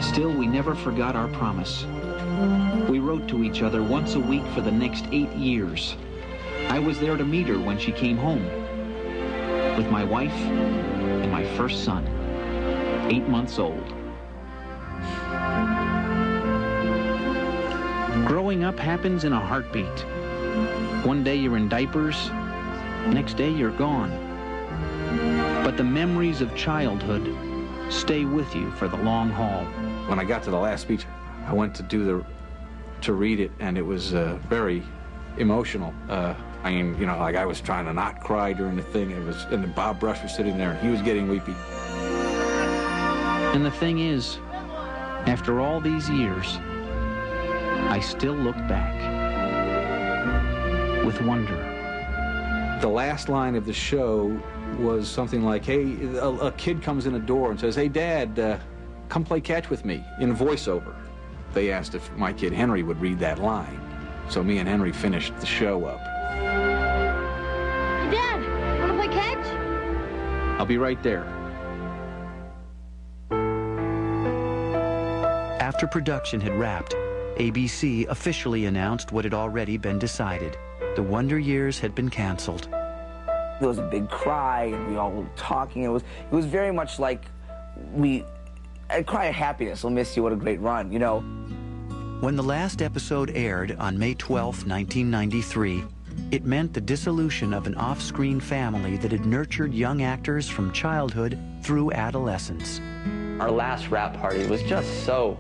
Still, we never forgot our promise. We wrote to each other once a week for the next 8 years. I was there to meet her when she came home, with my wife and my first son, 8 months old. Growing up happens in a heartbeat. One day you're in diapers, next day you're gone. But the memories of childhood stay with you for the long haul. When I got to the last speech, I went to read it, and it was very emotional. I mean, you know, like I was trying to not cry during the thing. And then Bob Brush was sitting there, and he was getting weepy. And the thing is, after all these years, I still look back with wonder. The last line of the show was something like, hey, a kid comes in a door and says, hey, Dad, come play catch with me, in voiceover. They asked if my kid Henry would read that line. So me and Henry finished the show up. Hey, Dad, wanna play catch? I'll be right there. After production had wrapped, ABC officially announced what had already been decided. The Wonder Years had been canceled. There was a big cry, and we all were talking. It was very much like a cry of happiness. We'll miss you. What a great run, you know. When the last episode aired on May 12, 1993, it meant the dissolution of an off-screen family that had nurtured young actors from childhood through adolescence. Our last wrap party was just so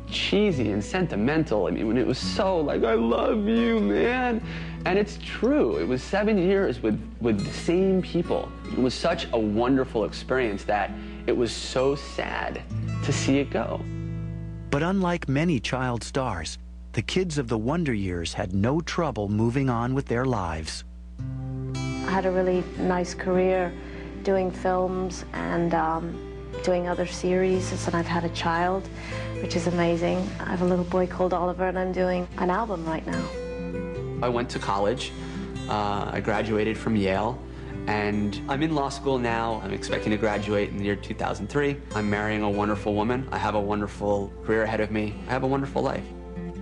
cheesy and sentimental. I mean, when it was so like, I love you, man. And it's true. It was 7 years with the same people. It was such a wonderful experience that it was so sad to see it go. But unlike many child stars, the kids of the Wonder Years had no trouble moving on with their lives. I had a really nice career doing films and doing other series, and I've had a child, which is amazing. I have a little boy called Oliver, and I'm doing an album right now. I went to college. I graduated from Yale, and I'm in law school now. I'm expecting to graduate in the year 2003. I'm marrying a wonderful woman. I have a wonderful career ahead of me. I have a wonderful life.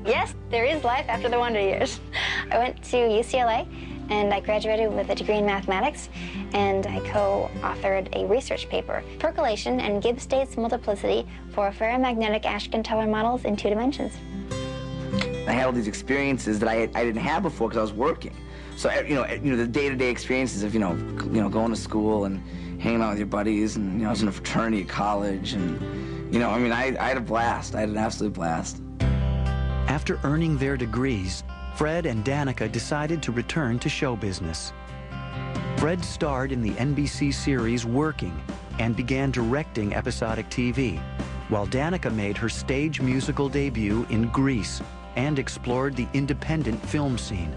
Yes, there is life after the Wonder Years. I went to UCLA, and I graduated with a degree in mathematics, and I co-authored a research paper, Percolation and Gibbs States Multiplicity for Ferromagnetic Ashken-Teller Models in 2 dimensions. I had all these experiences that I didn't have before because I was working. So, you know, the day-to-day experiences of, you know, going to school and hanging out with your buddies, and, you know, I was in a fraternity at college, and, you know, I mean, I had a blast. I had an absolute blast. After earning their degrees, Fred and Danica decided to return to show business. Fred starred in the NBC series Working and began directing episodic TV, while Danica made her stage musical debut in Grease and explored the independent film scene.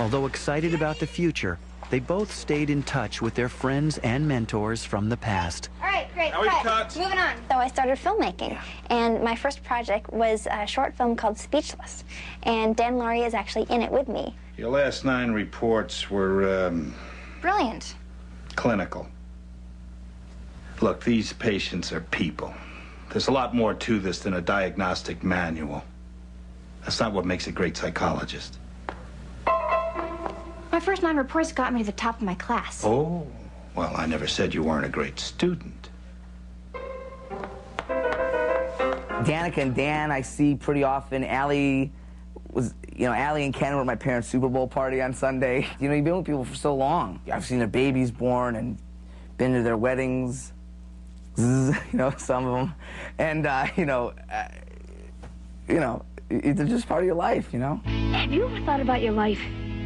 Although excited about the future, they both stayed in touch with their friends and mentors from the past. All right, great, cut. Moving on. So I started filmmaking, and my first project was a short film called Speechless, and Dan Laurie is actually in it with me. Your last 9 reports were, Brilliant. clinical. Look, these patients are people. There's a lot more to this than a diagnostic manual. That's not what makes a great psychologist. My first 9 reports got me to the top of my class. Oh, well, I never said you weren't a great student. Danica and Dan I see pretty often. Allie and Ken were at my parents' Super Bowl party on Sunday. You know, you've been with people for so long. I've seen their babies born and been to their weddings, you know, some of them. And, they're just part of your life, you know? Have you ever thought about your life?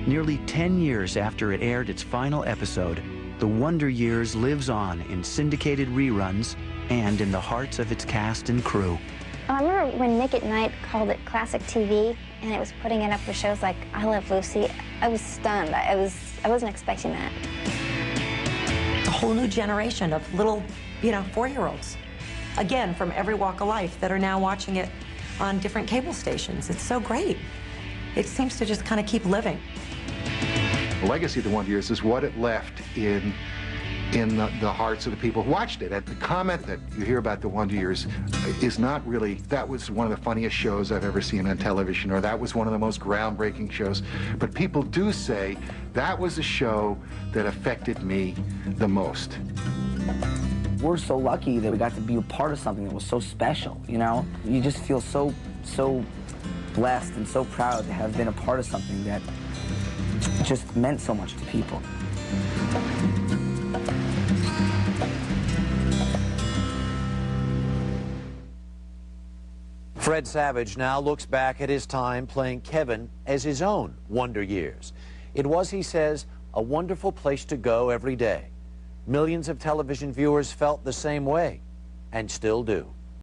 Nearly 10 years after it aired its final episode, The Wonder Years lives on in syndicated reruns and in the hearts of its cast and crew. I remember when Nick at Night called it classic TV, and it was putting it up with shows like I Love Lucy. I was stunned. I wasn't expecting that. It's a whole new generation of little, 4-year-olds, again, from every walk of life that are now watching it on different cable stations. It's so great. It seems to just kind of keep living. The legacy of the Wonder Years is what it left in in the hearts of the people who watched it. And the comment that you hear about the Wonder Years is not really, that was one of the funniest shows I've ever seen on television, or that was one of the most groundbreaking shows. But people do say that was a show that affected me the most. We're so lucky that we got to be a part of something that was so special, you know? You just feel so blessed and so proud to have been a part of something that just meant so much to people. Fred Savage now looks back at his time playing Kevin as his own Wonder Years. It was, he says, a wonderful place to go every day. Millions of television viewers felt the same way, and still do.